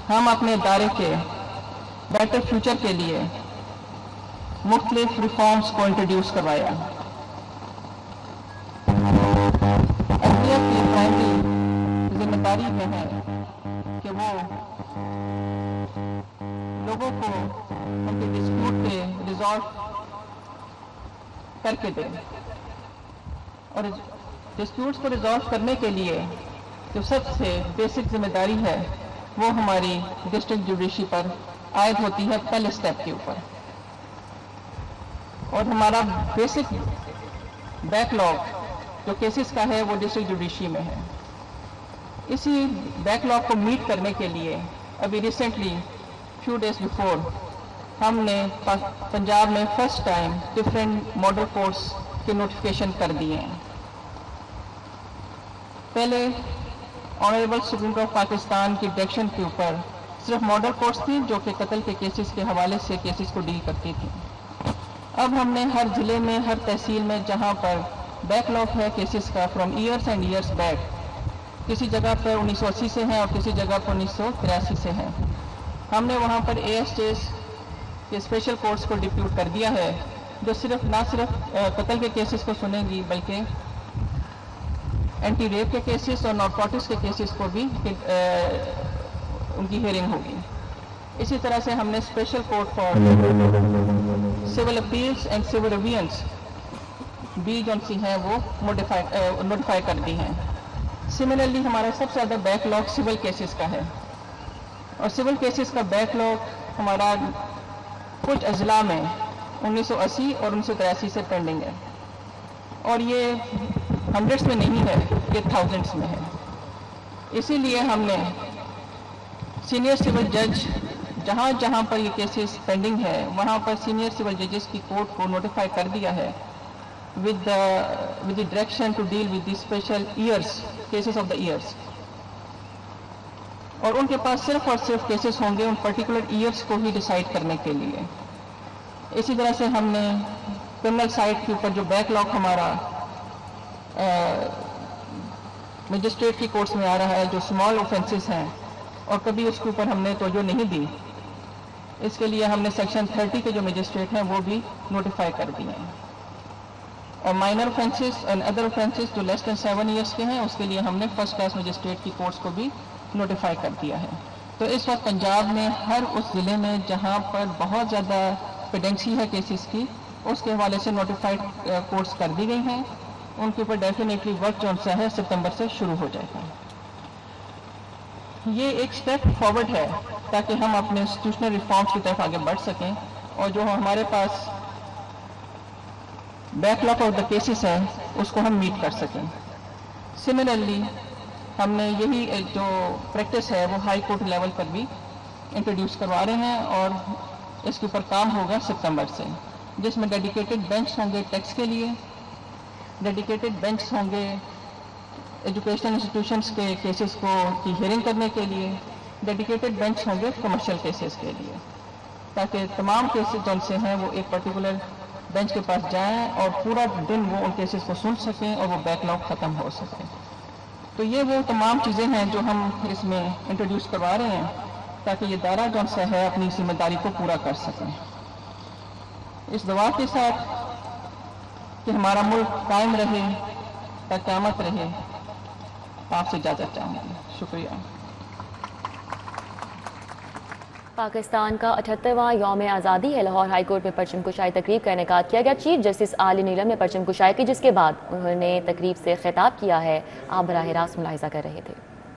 ہم اپنے ادارے کے بیٹر فیوچر کے لیے مختلف ریفارمز کو انٹروڈیوس کروایا۔ عدلیہ کی پرائمری ذمہ داری میں ہے کہ وہ لوگوں کو ان کے ڈسپیوٹ کے ریزالو کر کے دیں، اور ڈسپیوٹس کو ریزالو کرنے کے لیے جو سب سے بیسک ذمہ داری ہے وہ ہماری ڈسٹرکٹ جوڈیشری پر عائد ہوتی ہے، پہلے سٹیپ کے اوپر۔ اور ہمارا بیسک بیک لاگ جو کیسز کا ہے وہ ڈسٹرکٹ جوڈیشری میں ہے۔ اسی بیک لاگ کو میٹ کرنے کے لیے ابھی ریسنٹلی فیو ڈیز بیفور ہم نے پنجاب میں first time different model courts کے نوٹیفیکیشن کر دیے ہیں۔ پہلے honourable supreme court of Pakistan کی ڈائریکشن کے اوپر صرف ماڈل کورٹس تھیں جو کہ قتل کے کیسز کے حوالے سے کیسز کو ڈیل کرتی تھیں۔ اب ہم نے ہر ضلع میں، ہر تحصیل میں جہاں پر بیک لاگ ہے کیسز کا from years and years back, کسی جگہ پر 1980 سے ہیں اور کسی جگہ پر 1983 سے ہیں، ہم نے وہاں پر اے ایس ٹیز کے اسپیشل کورٹس کو ڈپیوٹ کر دیا ہے، جو نہ صرف قتل کے کیسز کو سنیں گی بلکہ اینٹی ریپ کے کیسز اور نارکوٹکس کے کیسز کو بھی ان کی ہیئرنگ ہوگی۔ اسی طرح سے ہم نے special court for civil appeals and civil revisions بھی جو سی ہیں وہ نوٹیفائی کر دی ہیں۔ سملرلی ہمارا سب سے زیادہ بیک لاگ سول کیسز کا ہے، اور سول کیسز کا بیک لاگ ہمارا کچھ اضلاع میں 1980 اور 1983 سے پینڈنگ ہے، اور یہ ہنڈریڈس میں نہیں ہے، یہ تھاؤزنڈس میں ہے۔ اسی لیے ہم نے سینئر سول جج جہاں جہاں پر یہ کیسز پینڈنگ ہے وہاں پر سینئر سول ججز کی کورٹ کو نوٹیفائی کر دیا ہے with the direction to deal with the special years cases of the years، اور ان کے پاس صرف اور صرف کیسز ہوں گے ان پرٹیکولر ایئرس کو ہی ڈیسائیڈ کرنے کے لیے۔ اسی طرح سے ہم نے کرمنل سائٹ کے اوپر جو بیک لاگ ہمارا مجسٹریٹ کی کورٹس میں آ رہا ہے، جو اسمال اوفینسز ہیں اور کبھی اس کے اوپر ہم نے توجہ نہیں دی، اس کے لیے ہم نے سیکشن 30 کے جو مجسٹریٹ ہیں وہ بھی نوٹیفائی کر دیے ہیں، اور minor offences and other offences جو لیس دین 7 ایئرس کے ہیں اس کے لیے ہم نے فرسٹ کلاس مجسٹریٹ کی کورٹس کو بھی نوٹیفائی کر دیا ہے۔ تو اس وقت پنجاب میں ہر اس ضلع میں جہاں پر بہت زیادہ پیڈنسی ہے کیسز کی، اس کے حوالے سے نوٹیفائڈ کورٹس کر دی گئی ہیں، ان کے اوپر ڈیفینیٹلی ورک جو سا ہے ستمبر سے شروع ہو جائے گا۔ یہ ایک سٹیپ فارورڈ ہے تاکہ ہم اپنے انسٹیٹیوشنل ریفارمز کی طرف آگے بڑھ سکیں، اور جو ہمارے پاس backlog of the cases ہے اس کو ہم میٹ کر سکیں۔ سملرلی ہم نے یہی جو پریکٹس ہے وہ ہائی کورٹ لیول پر بھی انٹروڈیوس کروا رہے ہیں، اور اس کے اوپر کام ہوگا ستمبر سے، جس میں ڈیڈیکیٹڈ بینچ ہوں گے ٹیکس کے لیے، ڈیڈیکیٹڈ بینچ ہوں گے ایجوکیشنل انسٹیٹیوشنس کے کیسز کو کی ہیئرنگ کرنے کے لیے، ڈیڈیکیٹڈ بینچ ہوں گے کمرشل کیسز کے لیے، تاکہ تمام کیسز جن سے ہیں وہ ایک پرٹیکولر بینچ کے پاس جائیں اور پورا دن وہ ان کیسز کو سن سکیں اور وہ بیک لاگ ختم ہو سکے۔ تو یہ وہ تمام چیزیں ہیں جو ہم اس میں انٹروڈیوس کروا رہے ہیں تاکہ یہ ادارہ جو سا ہے اپنی ذمہ داری کو پورا کر سکیں۔ اس دعا کے ساتھ کہ ہمارا ملک قائم رہے تا قیامت رہے، آپ سے اجازت چاہوں گی۔ شکریہ۔ پاکستان کا 78واں یوم آزادی ہے۔ لاہور ہائی کورٹ میں پرچم کشائی تقریب کا انعقاد کیا گیا۔ چیف جسٹس عالی نیلم نے پرچم کشائی کی، جس کے بعد انہوں نے تقریب سے خطاب کیا ہے۔ آپ براہ راست ملاحظہ کر رہے تھے۔